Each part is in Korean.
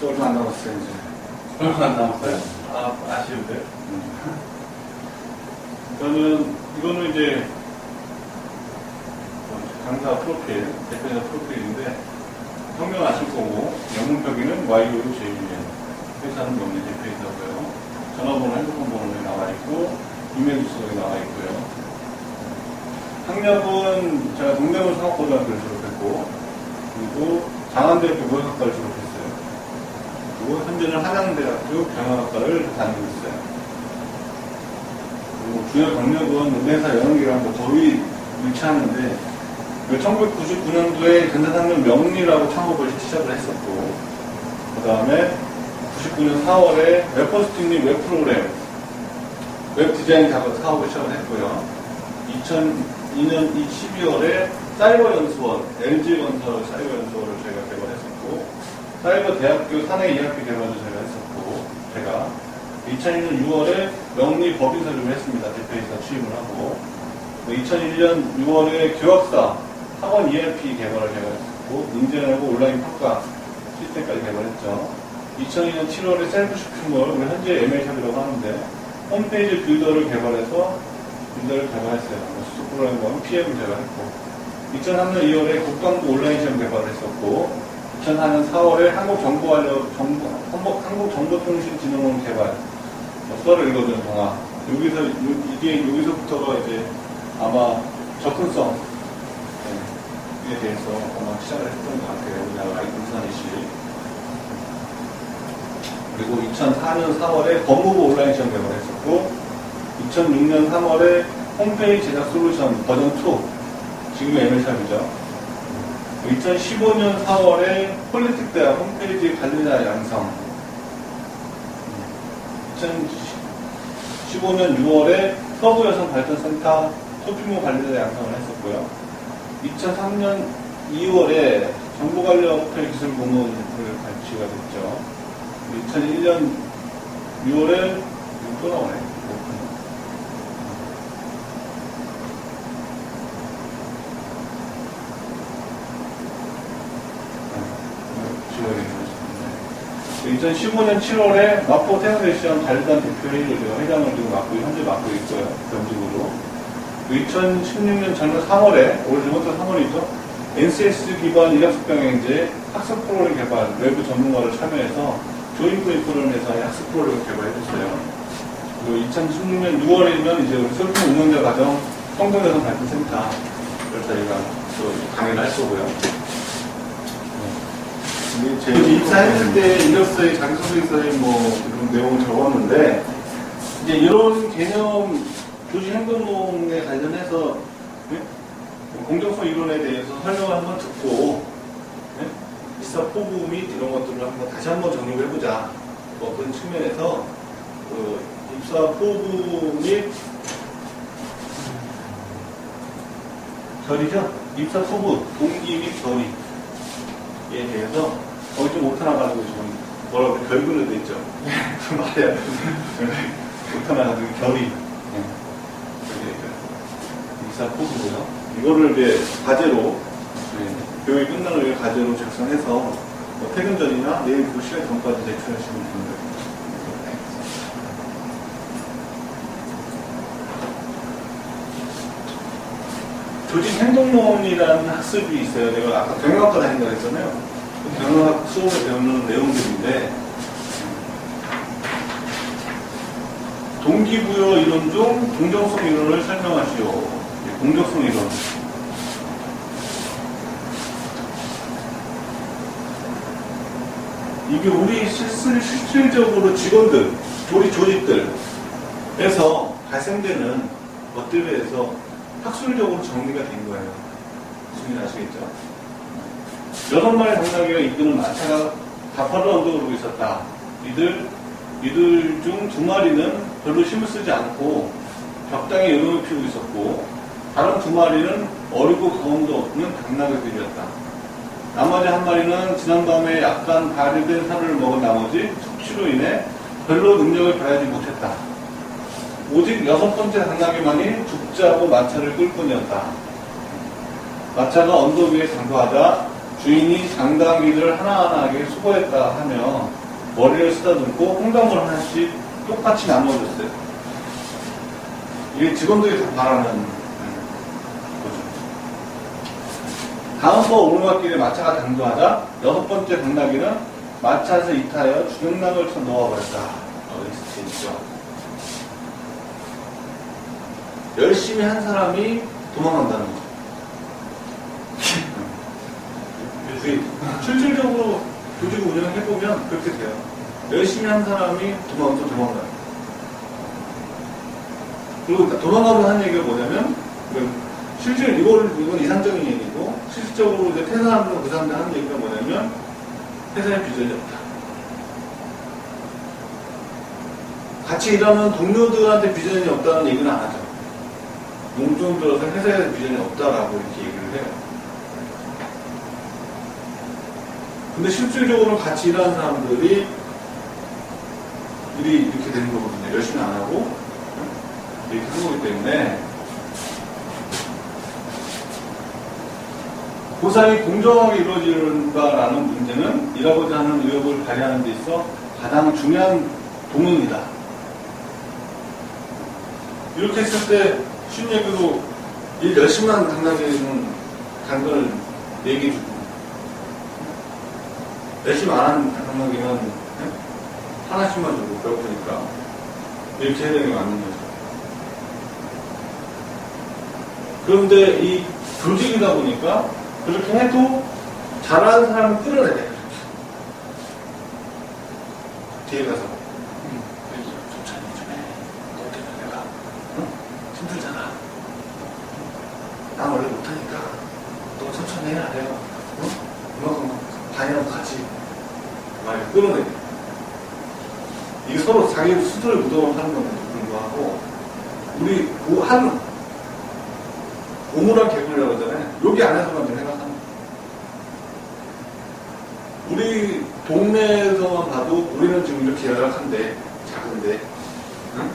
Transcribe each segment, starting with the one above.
얼마 안 남았어요, 이제. 얼마 안 남았어요? 아, 아쉬운데요? 이거는 이제, 강사 프로필, 대표자 프로필인데, 성명 아실 거고, 영문표기는 YOJUN. 회사는 명리 대표이사고요. 전화번호, 핸드폰 번호에 나와 있고, 이메일 주소에 나와 있고요. 학력은 제가 동대문 상업고등학교를 졸업했고, 그리고 장안대학교 무역학과를 졸업했어요. 그리고 현재는 한양대학교 경영학과를 다니고 있어요. 그리고 주요 경력은 은행사 여러 개랑 거의 일치하는데, 1999년도에 전자상점 명리라고 창업을 시작을 했었고, 그 다음에 99년 4월에 웹포스팅님 웹프로그램, 웹디자인 작업 사업을 시작을 했고요. 2002년 12월에 사이버연수원, LG건설 사이버연수원을 저희가 개발했었고, 사이버대학교 사내 ERP 개발도 저희가 했었고, 제가 2002년 6월에 명리 법인설립을 했습니다. 대표이사 취임을 하고, 2001년 6월에 교학사 학원 ERP 개발을 개발했었고, 인증하고 온라인 평가 시스템까지 개발했죠. 2002년 7월에 셀프 쇼핑몰, 우리 현재 ML샵이라고 하는데, 홈페이지 빌더를 개발해서 빌더를 개발했어요. 수습 프로그램과 PM을 개발했고, 2003년 2월에 국방부 온라인 시험 개발을 했었고, 2004년 4월에 한국정보통신진흥원 개발, 썰을 읽어주는 동화. 여기서부터가 이제 아마 접근성, 에 대해서 아마 시작을 했던 것 같아요. 우리나라 아이콘산이시. 그리고 2004년 4월에 법무부 온라인 시험 개발을 했었고, 2006년 3월에 홈페이지 제작 솔루션 버전 2, 지금의 ML샵이죠. 2015년 4월에 폴리틱대학 홈페이지 관리자 양성, 2015년 6월에 서부여성발전센터 쇼핑몰 관리자 양성을 했었고요. 2003년 2월에 정보관리업체기술공무원을 발치가 됐죠. 2001년 6월에 또 나오네. 지워야겠네요. 2015년 7월에 마포 태양대시장 자율단 대표회의를 제가 회장을 지금 현재 맡고 있고요. 겸직으로. 2016년 작년 3월에, 올 이번부터 3월이죠. NCS 기반 일학습병행제 학습 프로그램 개발, 외부 전문가를 참여해서 조인프레 프로그램에서 학습 프로그램을 개발해줬어요. 그리고 2016년 6월이면 이제 우리 솔품 운영자 과정 성동여성 발전센터를 저희가 또 강의를 할 거고요. 제 입사했을 때 이력서에 자기소개서에 이런 내용을 적었는데, 이제 이런 개념 교직행동론에 관련해서 공정성 이론에 대해서 설명을 한번 듣고 입사 포부 및 이런 것들을 한번 다시 한번 정리를 해보자. 그런 측면에서 입사 포부 및 결의죠? 입사 포부, 동기 및 결의에 대해서 거기 좀 오타나가지고 지금 뭐라고 결근을 돼 있죠. 말해야 오타나가지고 결의. 입사 포부고요. 이거를 이제 과제로 교육이 끝나는 후에 과제로 작성해서 퇴근 전이나 내일 그 시간 전까지 제출하시면 됩니다. 조직행동론이라는 학습이 있어요. 내가 아까 경영학과 다닌다고 했잖아요. 경영학 수업에 배우는 내용들인데, 동기부여 이론 중 공정성 이론을 설명하시오. 공정성 이론. 이게 우리 실질적으로 직원들, 우리 조직들에서 발생되는 것들에 대해서 학술적으로 정리가 된 거예요. 무슨 일 아시겠죠? 6마리 당나귀가 이끄는 마차가 가파른 언덕을 오고 있었다. 이들 중 2마리는 별로 힘을 쓰지 않고 적당히 여름을 피우고 있었고, 다른 2마리는 어리고 경험도 없는 당나귀들이었다. 나머지 1마리는 지난밤에 약간 발효된 살을 먹은 나머지 섭취로 인해 별로 능력을 발휘하지 못했다. 오직 6번째 당나귀만이 죽자고 마차를 끌 뿐이었다. 마차가 언덕 위에 장도하자 주인이 장당기를 하나하나하게 수거했다 하며 머리를 쓰다듬고 콩나물 하나씩 똑같이 나눠줬어요. 이게 직원들이 다 바라는 거죠. 다음번 오르막길에 마차가 당도하자 6번째 당나귀는 마차에서 이탈하여 주행락을 쳐 놓아버렸다. 있죠. 열심히 한 사람이 도망간다는 거죠. 실질적으로 조직 운영을 해보면 그렇게 돼요. 열심히 한 사람이 도망가요. 그리고 도망가면 하는 얘기가 뭐냐면, 실질, 이건 이상적인 얘기고, 실질적으로 이제 퇴사하는 그 사람들 하는 얘기가 뭐냐면, 회사에 비전이 없다. 같이 일하는 동료들한테 비전이 없다는 얘기는 안 하죠. 농촌 들어서 회사에 비전이 없다라고 이렇게 얘기를 해요. 근데 실질적으로 같이 일하는 사람들이 일이 이렇게 되는 거거든요. 열심히 안 하고 이렇게 하는 거기 때문에 보상이 공정하게 이루어지는가라는 문제는 일하고자 하는 의욕을 발휘하는 데 있어 가장 중요한 동응이다. 이렇게 했을 때 쉬운 얘기로 일 열심히 하는 당나귀는 당근을 얘기해주고 열심히 안 하는 당나귀는 하나씩만 주고 배고프니까 이렇게 해야 되는 게 맞는 거죠. 그런데 이 조직이다 보니까 그렇게 해도 잘하는 사람은 끌어내야 돼. 뒤에 가서 천천히 좀 해. 너 때문에 내가 힘들잖아. 난 원래 못하니까 너 천천히 해야 돼요. 그만큼 반이라도 같이 막 끌어내야 돼. 이게 서로 자기 스스로의 무덤을 하는 건데도 불구하고 우리 한 오물한 개굴이라고 하잖아요. 여기 안에서만 좀 생각하는 거예요. 우리 동네에서만 봐도 우리는 지금 이렇게 열악한데 작은데 응?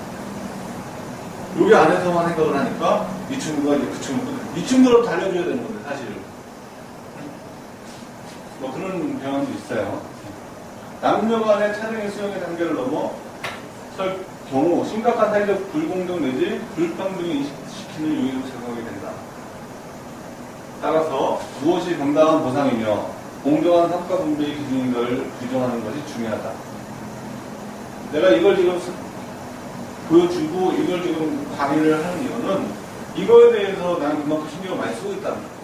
여기 안에서만 생각을 하니까 이 친구가 이제 그 친구들 이 친구를 달려줘야 되는 건데 사실은 뭐 그런 경향도 있어요. 남녀 간의 차등의 수용의 단계를 넘어 설 경우 심각한 사회적 불공정 내지 불평등을 인식시키는 요인으로 작용하게 된다. 따라서 무엇이 정당한 보상이며 공정한 성과 분배의 기준인가를 규정하는 것이 중요하다. 내가 이걸 지금 보여주고 이걸 지금 강의를 하는 이유는 이거에 대해서 나는 그만큼 신경을 많이 쓰고 있다는 거예요.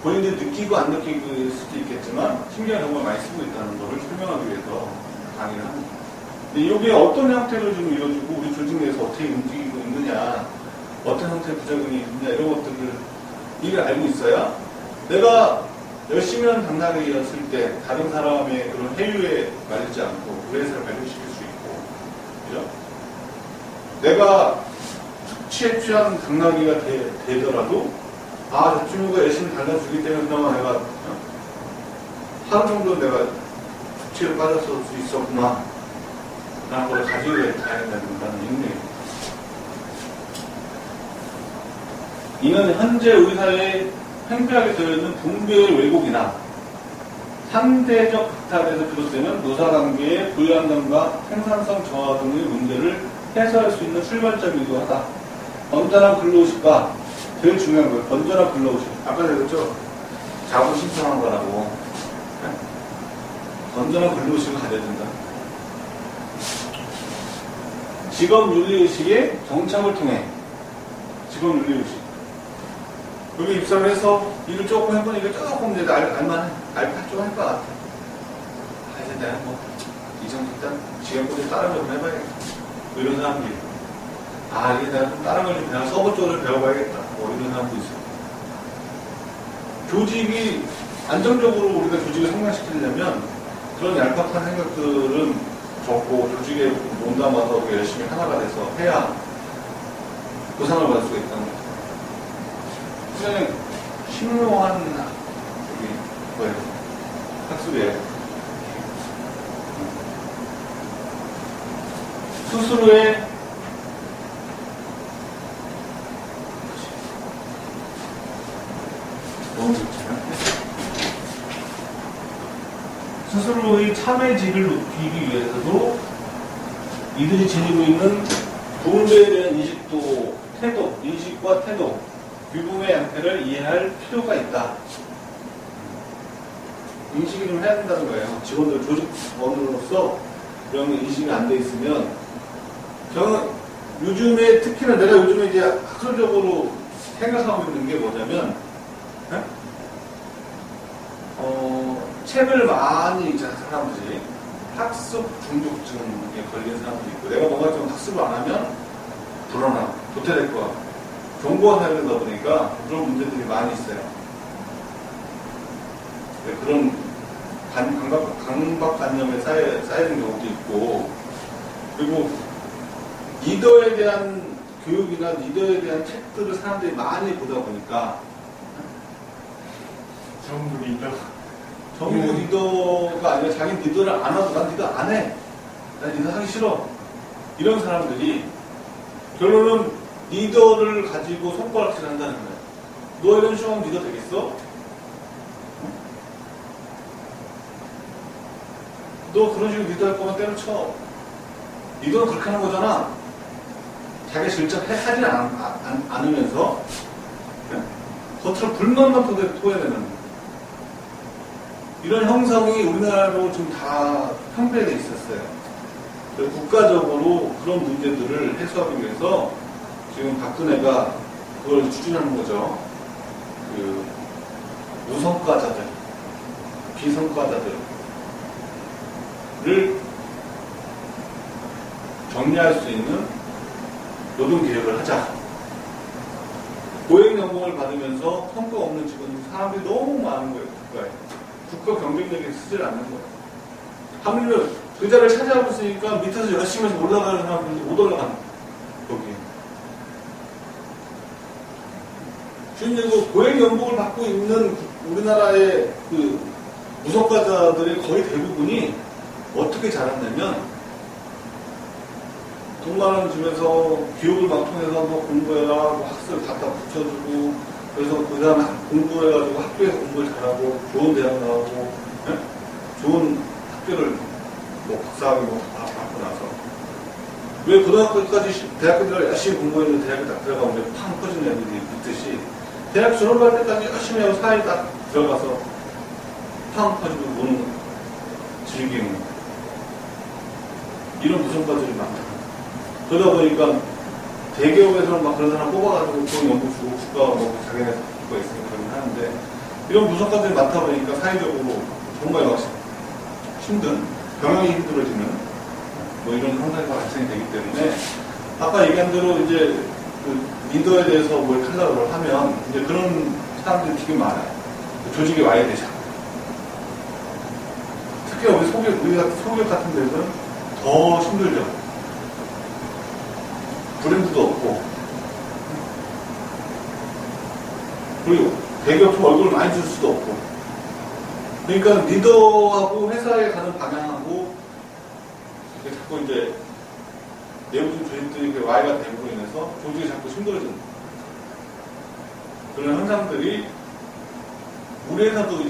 본인들이 느끼고 안 느끼고 수도 있겠지만 신경을 정말 많이 쓰고 있다는 것을 설명하기 위해서 강의를 합니다. 근데 이게 어떤 형태로 좀 이루어지고 우리 조직 내에서 어떻게 움직이고 있느냐, 어떤 형태의 부작용이 있느냐 이런 것들을 이걸 알고 있어야 내가 열심히 하는 당나귀였을 때 다른 사람의 그런 해유에 말리지 않고 우리 회사를 발전시킬 수 있고, 그죠? 내가 숙취에 취한 당나귀가 되더라도 아, 저 친구가 열심히 달려주기 때문에 그나마 내가 하루 정도 내가 숙취에 빠졌을 수 있었구나 라는 걸 가지고 가야 된다는 의미예요. 이는 현재 우리 사회에 팽배하게 되어있는 분배의 왜곡이나 상대적 박탈에서 비롯되는 노사관계의 불안감과 생산성 저하 등의 문제를 해소할 수 있는 출발점이기도 하다. 건전한 근로의식과 제일 중요한 거예요. 건전한 근로의식. 아까 제가 그랬죠? 자본 신청한 거라고. 건전한 근로의식을 가져야 된다. 직업윤리의식의 정착을 통해 직업윤리의식. 여기 입사를 해서 일을 조금 해보니까 조금 이제 알만해. 좀 할 것 같아. 아, 이제 내가 뭐, 이 정도 일단 지금부터 다른 걸 좀 해봐야겠다. 뭐 이런 사람들이. 아, 이게 내가 좀 다른 걸 좀 그냥 서버 쪽을 배워봐야겠다. 뭐 이런 사람도 있어요. 조직이, 안정적으로 우리가 조직을 성장시키려면 그런 얄팍한 생각들은 적고 조직에 몸담아서 열심히 하나가 돼서 해야 보상을 받을 수가 있다는 거죠. 굉장히 신묘한 뭐예요? 학습이에요. 스스로의 하고 있잖아요. 스스로의 참여질을 높이기 위해서도 이들이 지니고 있는 부분에 대한 인식도, 태도, 인식과 태도, 규범의 양태를 이해할 필요가 있다. 인식이 좀 해야 된다는 거예요. 직원들, 조직원으로서 그런 인식이 안 돼 있으면, 저는 요즘에, 특히나 내가 요즘에 이제 학술적으로 생각하고 있는 게 뭐냐면, 책을 많이 읽는 사람들이 학습 중독증에 걸린 사람들이 있고, 내가 뭔가 좀 학습을 안 하면 불안하고, 도태될 것 같고, 정보가 사용되다 보니까 그런 문제들이 많이 있어요. 그런 강박관념에 쌓이는 경우도 있고, 그리고 리더에 대한 교육이나 리더에 대한 책들을 사람들이 많이 보다 보니까 전부 리더. 전부 리더가 아니라 자기 리더를 안 하고 난 리더 안 해. 난 리더 하기 싫어. 이런 사람들이 결론은 리더를 가지고 손가락질 한다는 거야. 너 이런 식으로 하면 리더 되겠어? 너 그런 식으로 리더 할 거면 때려쳐. 리더는 그렇게 하는 거잖아. 자기가 실제 하지 않으면서 겉으로 불만만 토해내는 이런 형성이 우리나라로 지금 다 형성돼 있었어요. 그래서 국가적으로 그런 문제들을 해소하기 위해서 지금 박근혜가 그걸 추진하는 거죠. 그 무성과자들, 비성과자들을 정리할 수 있는 노동개혁을 하자. 고액연봉을 받으면서 성과 없는 직원 사람들이 너무 많은 거예요, 국가에. 국가 경쟁력이 쓰질 않는 거예요. 하물며 그 자리를 차지하고 있으니까 밑에서 열심히 해서 올라가는 사람들이 못 올라가는 거예요, 거기. 지금 이거 고액연봉을 받고 있는 우리나라의 그 무성과자들의 거의 대부분이 어떻게 자랐냐면 돈 많은 원 주면서 교육을 막 통해서 뭐 공부해라, 뭐 학습을 갖다 붙여주고, 그래서 그 다음에 공부해가지고 학교에서 공부를 잘하고, 좋은 대학 나오고, 네? 좋은 학교를 뭐 박사학위 뭐 받고 나서. 왜 고등학교까지 대학교 들어가 열심히 공부했는데 대학에 딱 들어가면 팡 퍼지는 애들이 있듯이, 대학 졸업할 때까지 열심히 하고 사회에 딱 들어가서 팡 퍼지고 노는, 즐기는. 이런 무성과들이 많다. 그러다 보니까 대기업에서는 막 그런 사람 뽑아가지고 돈 연봉 주고 국가가 뭐 자기네 국가 있으니까 그러긴 하는데 이런 무성과들이 많다 보니까 사회적으로 정말 막 힘든, 경영이 힘들어지는 뭐 이런 현상이 발생이 되기 때문에 아까 얘기한 대로 이제 그 리더에 대해서 뭘 하려고 하면 이제 그런 사람들이 되게 많아요. 조직에 와야 되죠. 특히 우리 소기업 같은 데는 더 힘들죠. 브랜드도 없고, 그리고 대기업 얼굴을 많이 줄 수도 없고, 그러니까 리더하고 회사에 가는 방향하고, 자꾸 이제 내부적인 조직들이 와해가 되고 인해서 조직이 자꾸 힘들어지는 그런 현상들이 우리 회사도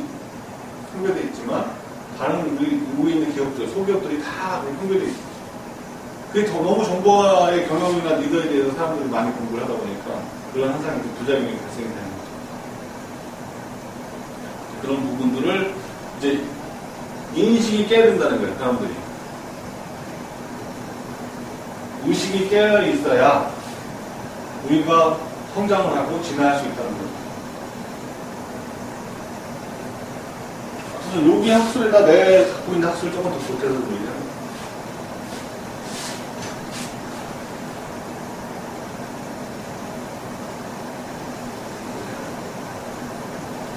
형성되어 있지만, 다른 우리 있는 기업들, 소기업들이 다 형성되어 있어요. 그게 너무 정보화의 경영이나 리더에 대해서 사람들이 많이 공부를 하다 보니까 그런 현상이 부작용이 발생이 되는 거죠. 그런 부분들을 이제 인식이 깨야 된다는 거예요, 사람들이. 의식이 깨어 있어야 우리가 성장을 하고 진화할 수 있다는 거죠. 그래서 여기 학술에다 내 갖고 있는 학술 조금 더 보태서 보이잖아요.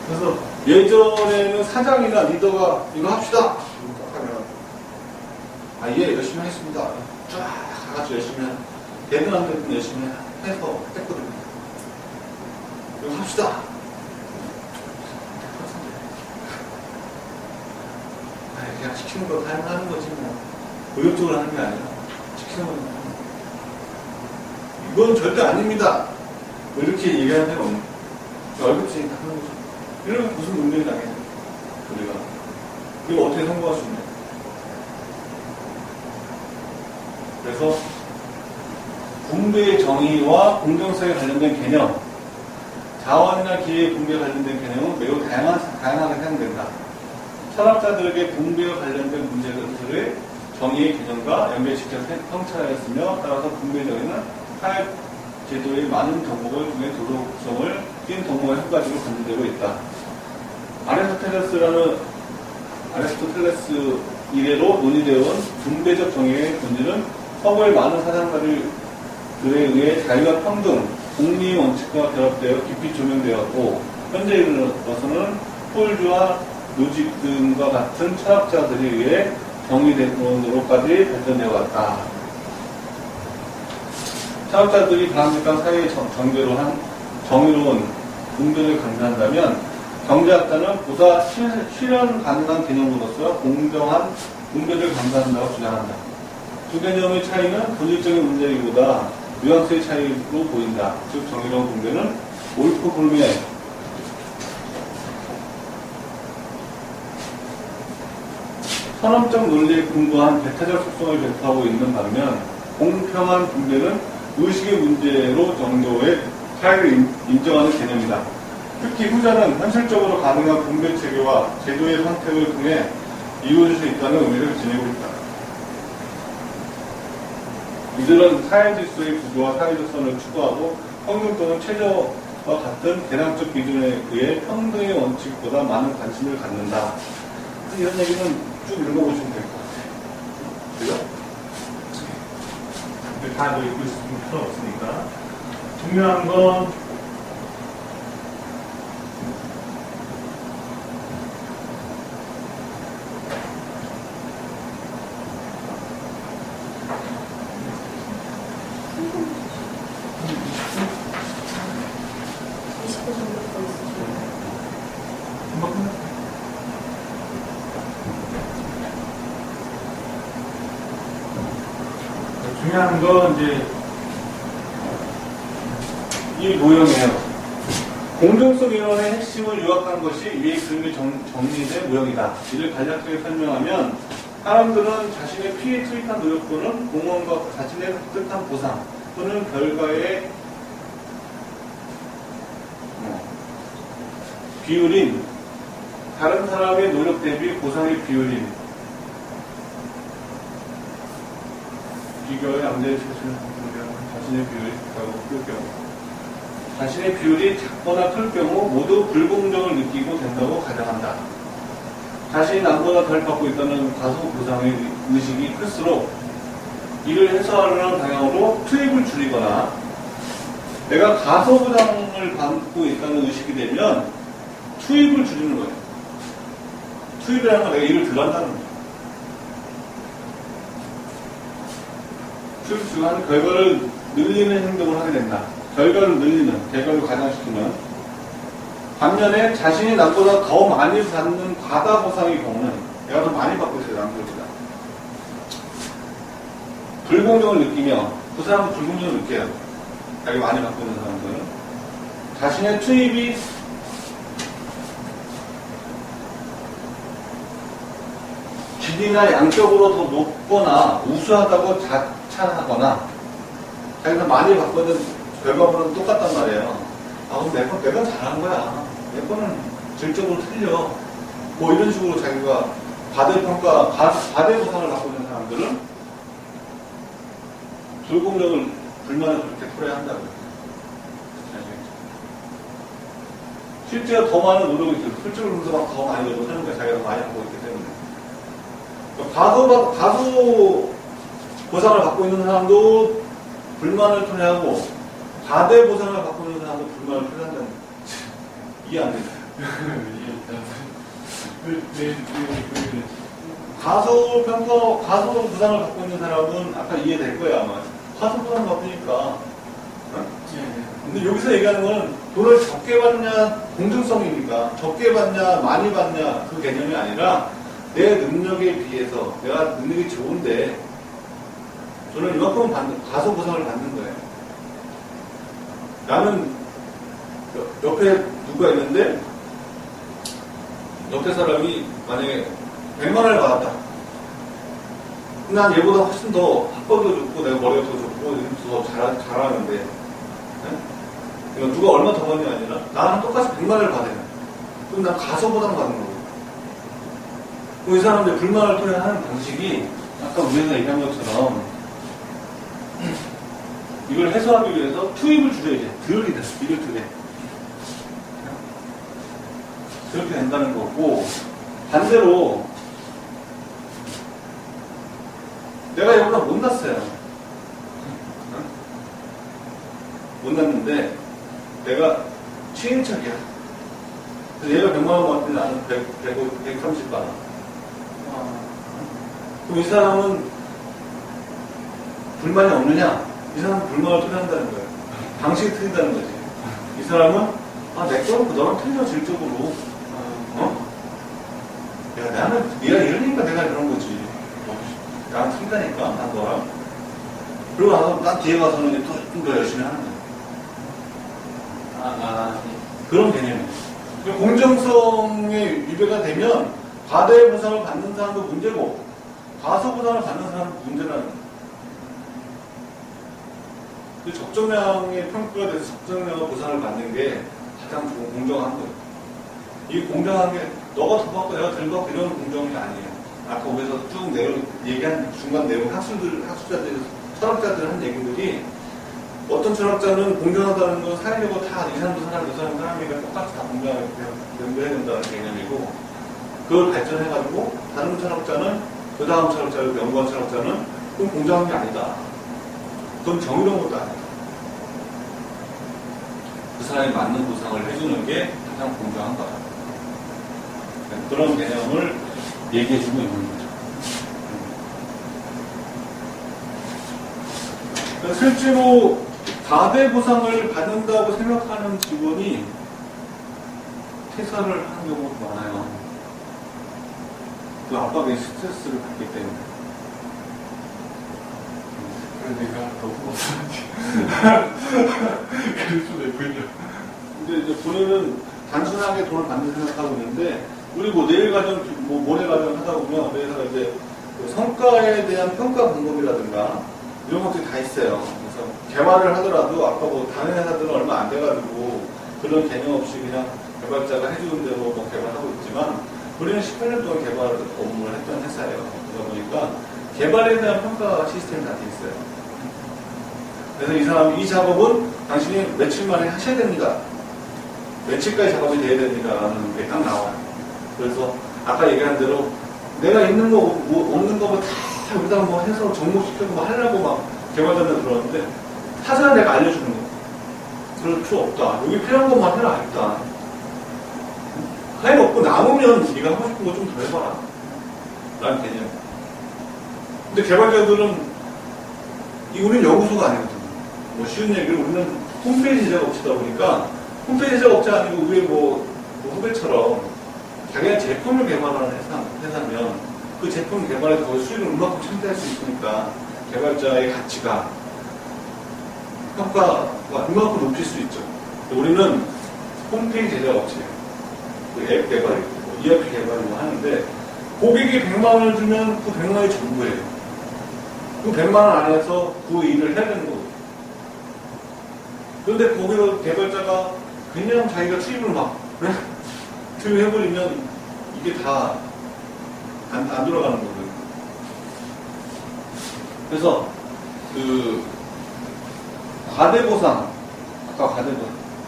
그래서 예전에는 사장이나 리더가 이거 합시다. 하면 예, 열심히 하겠습니다. 쫙 가가지고 열심히 대등한데도 열심히 해서 했거든요. 이거 합시다. 그냥 시키는 거 하는 거지 뭐. 의욕적으로 하는 게 아니라 시키는 거는 이건 절대 아닙니다. 뭐 이렇게 얘기하는 데가 없는 거예요. 월급쟁이 다 하는 거죠. 이러면 무슨 문제를 당해요? 우리가. 이거 어떻게 성공할 수 있냐? 그래서 분배의 정의와 공정성에 관련된 개념, 자원이나 기회의 분배에 관련된 개념은 매우 다양하게 사용된다. 철학자들에게 분배와 관련된 문제들의 정의의 개념과 연결시켜 성찰하였으며, 따라서 분배 정의는 사회 제도의 많은 덕목을 통해 도덕성을 띈 덕목의 한 가지로 간주되고 있다. 아리스토텔레스 이래로 논의되어 온 분배적 정의의 본질은 서구의 많은 사상가들에 의해 자유와 평등, 공리의 원칙과 결합되어 깊이 조명되었고, 현재 이르러서는 폴주와 노직 등과 같은 철학자들에 의해 정의론으로까지 발전되어 왔다. 철학자들이 바람직한 사회의 정의로운 분배를 강조한다면, 경제학자는 보다 실현 가능한 개념으로서 공정한 분배를 강조한다고 주장한다. 두 개념의 차이는 본질적인 문제이기보다 뉘앙스의 차이로 보인다. 즉 정의로운 분배는 옳고 그름의 선언적 논리에 근거한 배타적 속성을 배포하고 있는 반면, 공평한 분배는 의식의 문제로 정도의 차이를 인정하는 개념이다. 특히 후자는 현실적으로 가능한 분배 체계와 제도의 선택을 통해 이루어질 수 있다는 의미를 지니고 있다. 이들은 사회 질서의 구조와 사회적 선을 추구하고 평등 또는 최저와 같은 대량적 기준에 의해 평등의 원칙보다 많은 관심을 갖는다. 이런 얘기는 쭉 읽어보시면 될 것 같아요. 그죠? 다 읽고 있을 필요 없으니까. 중요한 건 중요한 건 이제 이 모형이에요. 공정성 이론의 핵심을 요약한 것이 위의 그림에 정리된 모형이다. 이를 간략하게 설명하면, 사람들은 자신의 피에 투입한 노력 또는 공헌과 자신의 뜻한 보상 또는 결과의 비율인, 다른 사람의 노력 대비 보상의 비율인, 비교의 양대의 자신의 비율이 작고 클 경우, 자신의 비율이 작거나 클 경우 모두 불공정을 느끼고 된다고 가정한다. 자신이 남보다 덜 받고 있다는 과소 보상의 의식이 클수록 이를 해소하려는 방향으로 투입을 줄이거나, 내가 과소 보상을 받고 있다는 의식이 되면 투입을 줄이는 거예요. 투입이라는 건 내가 일을 덜 한다는 거예요. 하는 결과를 늘리는 행동을 하게 된다. 결과를 늘리는, 결과를 가장시키면. 반면에 자신이 남보다 더 많이 받는 과다 보상의 경우는, 내가 더 많이 받고 있어요, 남들보다. 불공정을 느끼며, 그 사람은 불공정을 느껴요. 자기 많이 받고 있는 사람들은. 자신의 투입이 질이나 양적으로 더 높거나 우수하다고 자찬하거나, 자기가 많이 받거든 결과물은 똑같단 말이에요. 그럼 내가 잘한 거야. 내 거는 질적으로 틀려. 뭐 이런 식으로 자기가 과대평가, 과대보상을 갖고 있는 사람들은 불공정을, 불만을 그렇게 토로한다고요. 실제로 더 많은 노력이 있어요. 실제로 막 더 많이 노력하는 거야. 자기가 더 많이 하고 있기 때문에. 과소 보상을 받고 있는 사람도 불만을 토로하고, 과대 보상을 받고 있는 사람도 불만을 토로한다는 거예요. 이해 안 돼요. 과소 보상을 받고 있는 사람은 아까 이해될 거야, 아마. 과소 보상 받으니까. 어? 근데 여기서 얘기하는 거는 돈을 적게 받냐, 공정성이니까. 적게 받냐, 많이 받냐, 그 개념이 아니라, 내 능력에 비해서, 내가 능력이 좋은데, 저는 이만큼 과소 보상을 받는 거예요. 나는 옆에 누가 있는데 옆에 사람이 만약에 100만 원을 받았다. 난 얘보다 훨씬 더 학벌도 좋고 내가 머리가 더 좋고 더 잘하는데 네? 그러니까 누가 얼마 더 받냐 아니라 나랑 똑같이 100만 원을 받아요. 그럼 난 가서보다는 받는 거고. 이 사람들 불만을 토해하는 방식이 아까 위에서 얘기한 것처럼 이걸 해소하기 위해서 투입을 줄여야지. 덜이다. 이걸 덜해. 그렇게 된다는 거고, 반대로 내가 얘보다 못났어요. 못났는데 내가 취인척이야. 그래서 얘가 100만 원 받는데 나는 130만 원. 그럼 이 사람은 불만이 없느냐? 이 사람은 불만을 토해한다는 거예요. 방식이 틀린다는 거지. 이 사람은 내 거는 너랑 틀려 질적으로. 야, 나는 네가 이러니까 내가 이런 거지. 나랑 틀리다니까, 난 너랑. 그리고 나서 난 뒤에 가서는 이제 좀 더 열심히 하는 거야. 그런 개념이에요. 공정성의 위배가 되면 과대 보상을 받는 사람도 문제고 과소 보상을 받는 사람도 문제라는 거예요. 적정량의 평가가 돼서 적정량의 보상을 받는 게 가장 공정한 거예요. 이 공정한 게 너가 더 받고 내가 덜 받고 이런 공정이 아니에요. 아까 위에서 쭉 얘기한 중간 내용 학술자들, 철학자들 한 얘기들이 어떤 철학자는 공정하다는 건 사회적으로 다 이 사람도 사람, 저 사람도 사람이니까 똑같이 다 공정하게 연결해야 된다는 개념이고 그걸 발전해가지고 다른 철학자는 그 다음 철학자를 연구한 철학자는 그건 공정한 게 아니다. 그건 정의로운 것도 아니다. 그 사람이 맞는 보상을 해주는 게 가장 공정한 거다. 그런 개념을 얘기해주고 있는 거죠. 실제로 과대 보상을 받는다고 생각하는 직원이 퇴사를 하는 경우도 많아요. 그 압박에 스트레스를 받기 때문에. 그래, 내가 너무 못하지. 그럴 수도 있군요. 근데 이제 본인은 단순하게 돈을 받는 생각하고 있는데, 우리 내일 과정, 모레 과정 하다 보면, 그래서 이제 성과에 대한 평가 방법이라든가, 이런 것들이 다 있어요. 그래서 개발을 하더라도, 아까 다른 회사들은 얼마 안 돼가지고, 그런 개념 없이 그냥 개발자가 해주는 대로 개발하고 있지만, 우리는 18년 동안 개발 업무를 했던 회사예요. 그러다 보니까, 개발에 대한 평가 시스템이 다 돼 있어요. 그래서 이 사람, 이 작업은 당신이 며칠 만에 하셔야 됩니다. 며칠까지 작업이 돼야 됩니다. 라는 게 딱 나와요. 그래서 아까 얘기한 대로 내가 있는 거, 없는 거 다 여기다 해서 접목시켜서 하려고 막 개발자들 들어왔는데 사전에 내가 알려주는 거. 그럴 필요 없다. 여기 필요한 것만 해라. 일단. 해먹고 남으면 네가 하고 싶은 거 좀 더 해봐라. 라는 개념. 근데 개발자들은 우리는 연구소가 아니거든요. 쉬운 얘기를 우리는 홈페이지 제작 업체다 보니까 홈페이지 제작 업체 아니고 위에 후배처럼 자기가 제품을 개발하는 회사면 그 제품 개발에서 거기 수익을 얼마큼 창출할 수 있으니까 개발자의 가치가 평가가 얼마큼 높일 수 있죠. 우리는 홈페이지 제작 업체예요. 그 앱 개발이고 ERP 개발이고 하는데 고객이 100만 원을 주면 그 100만 원이 전부예요. 그 100만 원 안에서 그 일을 해야 되는 거거든요. 그런데 거기서 개발자가 그냥 자기가 투입을 막 투입해버리면 이게 다 안 돌아가는 거거든요. 그래서 그 과대보상, 아까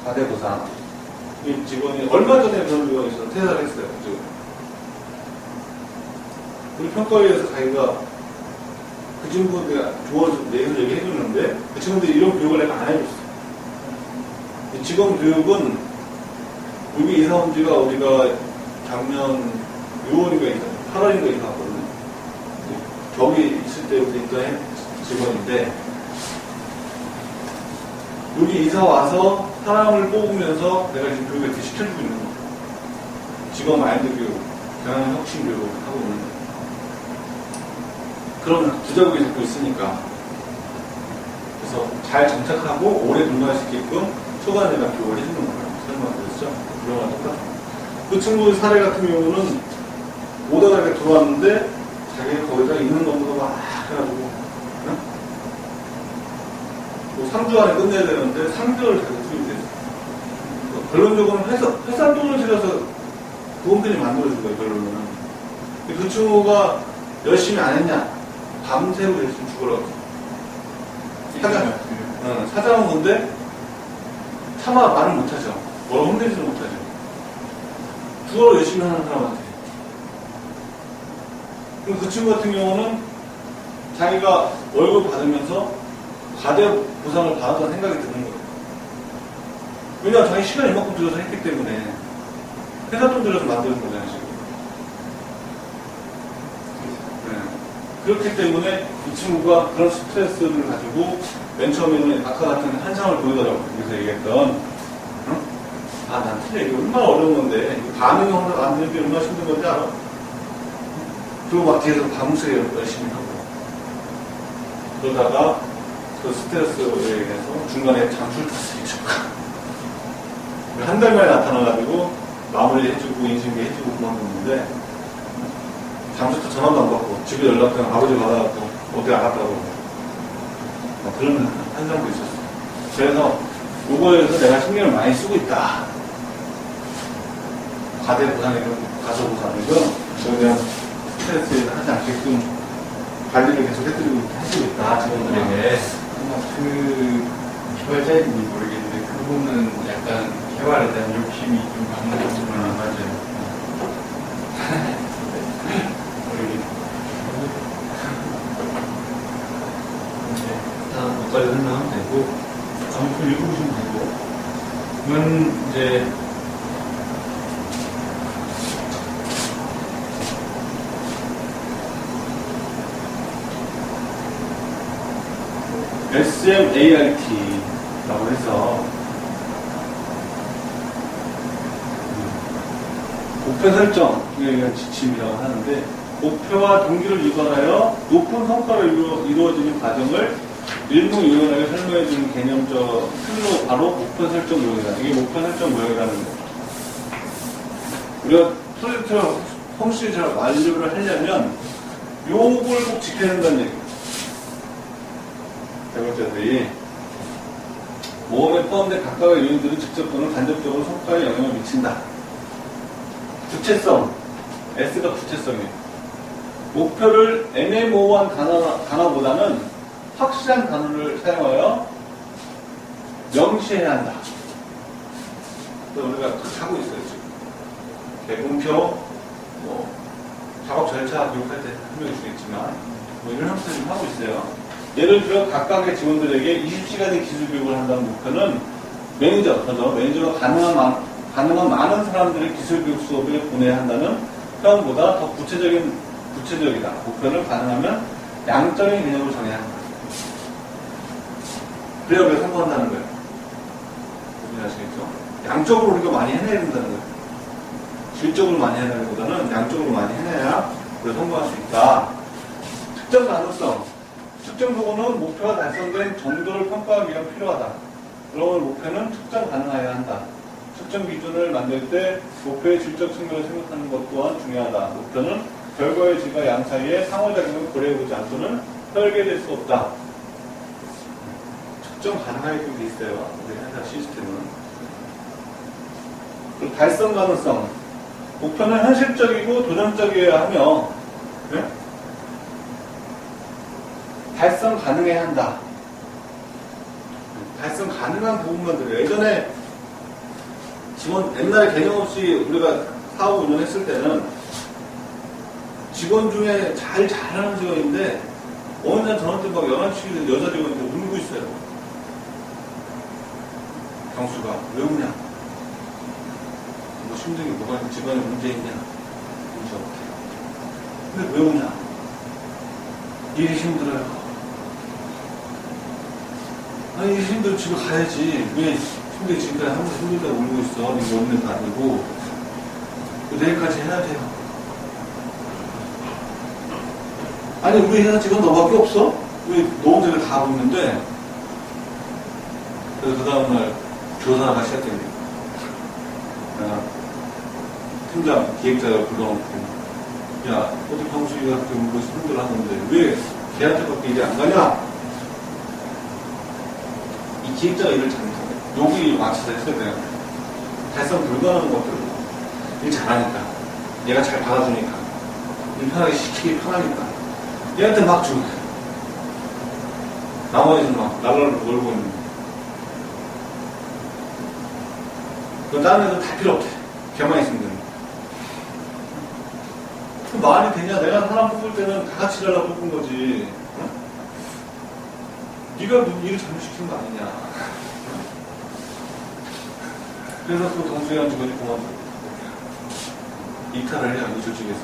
과대보상 이 직원이 얼마 전에 그런 경우가 있어서 퇴사를 했어요. 우리 평가위에서 자기가 그 친구가 좋아서 내에서 얘기해주는데 그 친구들이 이런 교육을 내가 안 해줬어. 직원 교육은 여기 이사 온 지가 우리가 작년 6월인가 8월인가 이사 왔거든요. 저기 있을 때부터 있던 직원인데 여기 이사 와서 사람을 뽑으면서 내가 지금 교육을 이렇게 시켜주고 있는 거예요. 직원 마인드 교육, 경영 혁신 교육을 하고 있는 거예요. 그런 부작용이 자꾸 있으니까 그래서 잘 정착하고 오래 근무할 수 있게끔 초반에 내가 교육을 해주는 거예요. 설마 그랬죠? 그런 거 똑같아요. 그 친구의 사례 같은 경우는 오다가 이렇게 들어왔는데 자기가 거기다 있는 놈으로 막 해가지고 응? 뭐 3주 안에 끝내야 되는데 3개월 자기가 투입이 됐어. 결론적으로는 회사 돈을 들여서 그 홈페이지 만들어준 거예요. 결론은. 그 친구가 열심히 안 했냐? 밤새고 열심히 죽으라고. 사장은 근데 차마 말을 못하죠. 뭐라고 혼내지도 못하죠. 주어로 열심히 하는 사람한테. 그럼 그 친구 같은 경우는 자기가 월급 받으면서 과대 보상을 받았다는 생각이 드는 거예요. 왜냐하면 자기 시간 이만큼 들여서 했기 때문에 회사 돈 들여서 만드는 거잖아요, 지금. 네. 그렇기 때문에 이 친구가 그런 스트레스를 가지고 맨 처음에는 아까 같은 한상을 보이더라고요. 여기서 얘기했던 응? 아, 난 틀려. 이게 얼마나 어려운 건데 반응형으로 만드는 게 얼마나 힘든 건지 알아? 그리고 막 뒤에서 밤새 열심히 하고 그러다가 그 스트레스에 의해서 중간에 잠수를 탔어요. 한 달 만에 나타나가지고 마무리 해주고 인수인계 해주고 그만뒀는데 잠수터 전화도 안 받고 집에 연락하면 아버지 받아갖고 어디 안 갔다고 그런 현상도 있었어요. 그래서 요거에서 내가 신경을 많이 쓰고 있다. 과대 보상이든 가서 보상이든 그에 대한 스트레스에 하지 않게끔 관리를 계속 해주고 있다. 직원들에게. 그 개발자인지 모르겠는데 그분은 약간 개발에 대한 욕심이 좀 강한 부분은 맞아요. 일단 여기까지 설명하면 되고 아무튼 읽어보시면 되고. 이건 이제 SMART라고 해서 목표 설정에 의한 지침이라고 하는데 목표와 동기를 유발하여 높은 성과를 이루어지는 과정을 일목요연하게 설명해주는 개념적 틀로 바로 목표 설정 요령이다. 이게 목표 설정 요령이라는 거예요. 우리가 프로젝트를 성실히 잘 완료를 하려면 요걸 꼭 지켜야 된다는 얘기예요. 개발자들이 모험에 포함된 각각의 요인들은 직접 또는 간접적으로 성과에 영향을 미친다. 구체성, S가 구체성이에요. 목표를 애매모호한 단어보다는 확실한 단어를 사용하여 명시해야 한다. 우리가 그렇게 하고 있어요, 지금. 대공표, 작업 절차 기록할 때 설명해 주겠지만, 이런 형태를 좀 하고 있어요. 예를 들어 각각의 직원들에게 20시간의 기술 교육을 한다는 목표는 매니저가 가능한 많은 사람들의 기술 교육 수업에 보내야 한다는 표현보다 더 구체적이다. 목표는 가능하면 양적인 개념을 정해야 한다. 그래야 우리가 성공한다는 거예요. 이해하시겠죠? 양적으로 우리가 많이 해내야 된다는 거예요. 질적으로 많이 해내기보다는 양적으로 많이 해내야 우리가 성공할 수 있다. 특정 가능성. 특정 도구는 목표가 달성된 정도를 평가하기 위한 필요하다. 그러면 목표는 특정 가능해야 한다. 특정 기준을 만들 때 목표의 질적 측면을 생각하는 것 또한 중요하다. 목표는 결과의 질과 양 사이에 상호작용을 고려해보지 않고는 설계될 수 없다. 특정 가능하게끔 돼 있어요. 우리 회사 시스템은. 그리고 달성 가능성. 목표는 현실적이고 도전적이어야 하며 네? 달성 가능해야 한다. 달성 가능한 부분만 들어요. 예전에 옛날에 개념 없이 우리가 사업 운영했을 때는 직원 중에 잘하는 직원인데 어느 날 저한테 막 11시 여자 직원인데 울고 있어요. 경수가 왜 우냐? 뭐 심정이 뭐가 집안에 문제 있냐? 문제 없대. 근데 왜 우냐? 일이 힘들어요. 아니 힘들어 집에 가야지. 왜 힘들게 지금까지 항상 힘들다고 울고 있어. 이거 없는 거 아니고 내일까지 해야 돼요. 아니 우리 회사 직원 너밖에 없어? 왜 너 혼자 다 하고 있는데? 그래서 그 다음날 조사가 시작됩니다. 팀장, 기획자를 불러놓고, 야, 어떻게 형수이가 그렇게 울고 힘들어 하는데, 왜 걔한테밖에 일이 안 가냐? 이 기획자가 일을 잘못하네. 여기 맞춰서 했어야 돼요. 달성 불가능한 것들. 일 잘하니까. 얘가 잘 받아주니까. 일 편하게 시키기 편하니까. 얘한테 막 주고. 나머지는 막 날라를 놀고 있는 거야. 그건 다른 애들 다 필요 없대. 걔만 있으면 되는 거야. 그 말이 되냐? 내가 사람 뽑을 때는 다 같이 잘라 뽑은 거지. 응? 네가 일을 잘못시킨 거 아니냐. 그래서 또 동수이랑 직원이 그만두고 이탈을 해요, 이조직에서.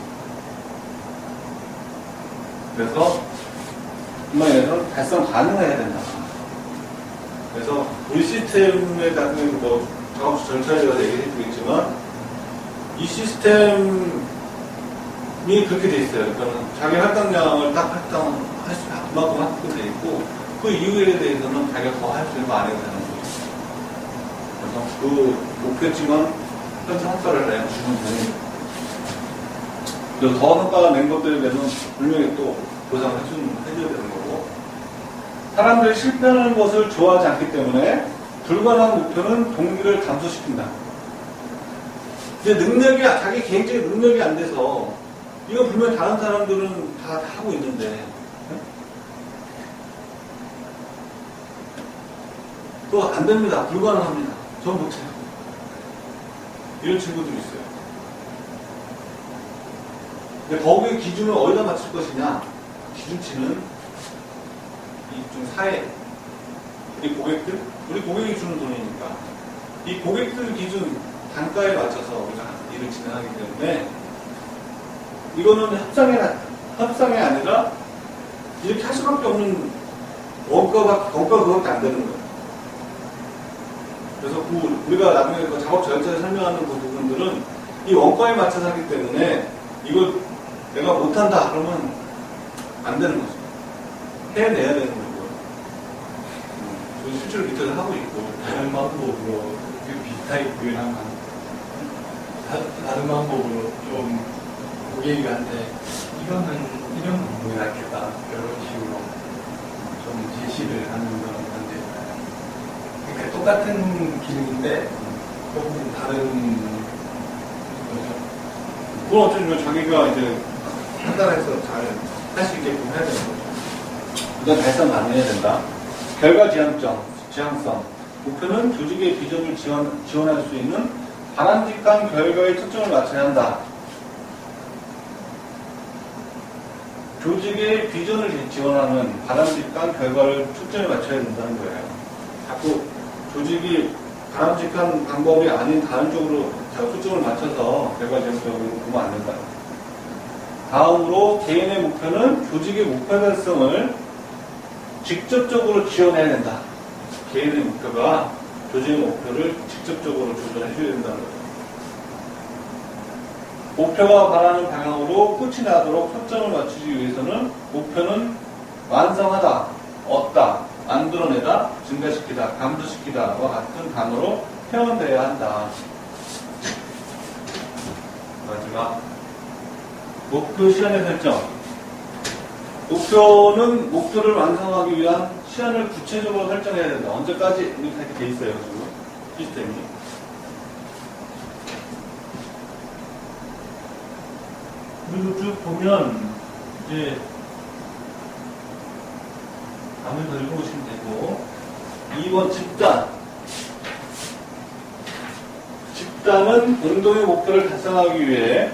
그래서 분명히 얘는 달성 가능해야 된다. 그래서 우리 시스템에 나중에 뭐 작업수 절차에 대해서 얘기해 주겠지만 이 시스템이 그렇게 돼 있어요. 그러니까 자기 할당량을 딱 할당할 수 그만큼 할당이 돼 있고 그 이후에 대해서는 자기가 더 할 수 있는 거 안 해도 되는 거죠. 그래서 그 목표치만 현재 성과를 내주면 되는 거예요. 그리고 더 성과가 낸 것들에 대해서는 분명히 또 보상을 해줘야 되는 거고 사람들이 실패하는 것을 좋아하지 않기 때문에 불가능한 목표는 동기를 감소시킨다. 이제 능력이 자기 개인적인 능력이 안 돼서 이거 분명히 다른 사람들은 다 하고 있는데 또 안 됩니다. 불가능합니다. 전 못해요. 이런 친구들이 있어요. 근데 거기의 기준을 어디다 맞출 것이냐? 기준치는 이 좀 사회, 우리 고객들, 우리 고객이 주는 돈이니까 이 고객들 기준 단가에 맞춰서 우리가 일을 진행하기 때문에 이거는 협상이 아니라 이렇게 할 수밖에 없는 원가가 그것밖에 안 되는 거예요. 그래서 우리가 나중에 그 작업 절차를 설명하는 그 부분들은 이 원가에 맞춰서 하기 때문에 이걸 내가 못한다 그러면 안 되는 거죠. 해내야 되는 거고요. 실제로 밑에서 하고 있고 다른 방법으로 비슷하게 구현한 다른 방법으로 좀 고객한테 이거는 이런 방법이 낫겠다 이런 식으로 좀 제시를 하는 건 건데 그러니까 똑같은 기능인데 조금 다른 거죠. 그건 어쩌면 자기가 이제 판단해서 잘 할 수 있게끔 해야 되는 거죠. 이건 달성 가능해야 된다. 결과 지향성. 목표는 조직의 비전을 지원할 수 있는 바람직한 결과에 초점을 맞춰야 한다. 조직의 비전을 지원하는 바람직한 결과를 초점에 맞춰야 된다는 거예요. 자꾸 조직이 바람직한 방법이 아닌 다른 쪽으로 초점을 맞춰서 결과 지향적으로 보면 안 된다. 다음으로 개인의 목표는 조직의 목표 달성을 직접적으로 지원해야 된다. 개인의 목표가 조직의 목표를 직접적으로 조절해줘야 된다는 거죠. 목표가 바라는 방향으로 끝이 나도록 초점을 맞추기 위해서는 목표는 완성하다, 얻다, 만들어내다, 증가시키다, 감소시키다와 같은 단어로 표현되어야 한다. 마지막 목표 시간의 설정. 목표는 목표를 완성하기 위한 시간을 구체적으로 설정해야 된다. 언제까지 이렇게 돼 있어요, 지금 시스템이. 그리고 쭉 보면 이제 다음에 더 읽어보시면 되고 2번 집단. 집단은 공동의 목표를 달성하기 위해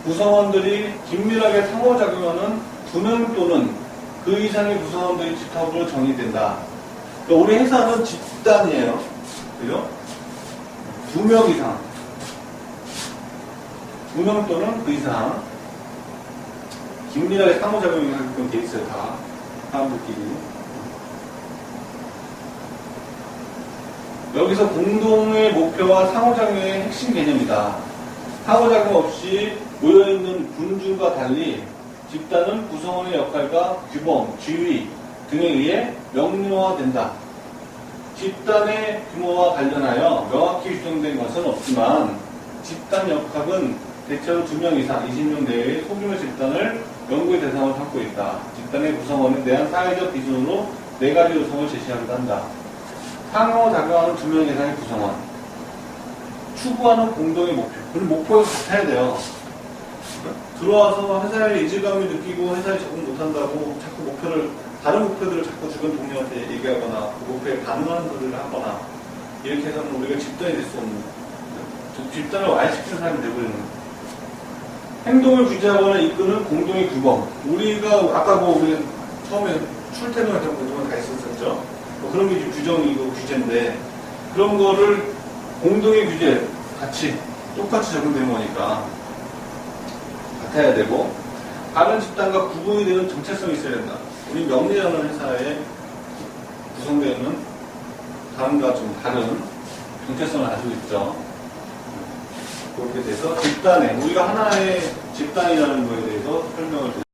구성원들이 긴밀하게 상호작용하는 2명 또는 그 이상의 구성원들이 집합으로 정의된다. 그러니까 우리 회사는 집단이에요. 그죠? 2명 이상. 2명 또는 그 이상. 긴밀하게 상호작용이 하게끔 돼 있어요, 다. 사람들끼리. 여기서 공동의 목표와 상호작용의 핵심 개념이다. 상호작용 없이 모여있는 군주가 달리 집단은 구성원의 역할과 규범, 지위 등에 의해 명료화된다. 집단의 규모와 관련하여 명확히 규정된 것은 없지만 집단 역학은 대체로 2명 이상, 20명 내외의 소규모 집단을 연구의 대상으로 삼고 있다. 집단의 구성원은 대한 사회적 기준으로 4가지 요소를 제시하기도 한다. 상호 작용하는 2명 이상의 구성원. 추구하는 공동의 목표. 그리고 목표가 같아야 돼요. 들어와서 회사에 이질감을 느끼고 회사에 적응 못한다고 자꾸 다른 목표들을 자꾸 주변 동료한테 얘기하거나 그 목표에 반응하는 소리를 하거나 이렇게 해서는 우리가 집단이 될 수 없는 집단을 와해시키는 사람이 되버리는 거예요. 행동을 규제하거나 이끄는 공동의 규범. 우리가 아까 우리 처음에 출퇴근 같은 거 다 있었었죠. 그런 게 이제 규정이고 규제인데 그런 거를 공동의 규제 똑같이 적용되는 거니까 같아야 되고 다른 집단과 구분이 되는 정체성이 있어야 된다. 우리 명리라는 회사에 구성되어 있는 다른과 좀 다른 정체성을 가지고 있죠. 그렇게 돼서 집단에 우리가 하나의 집단이라는 거에 대해서 설명을 드립니다.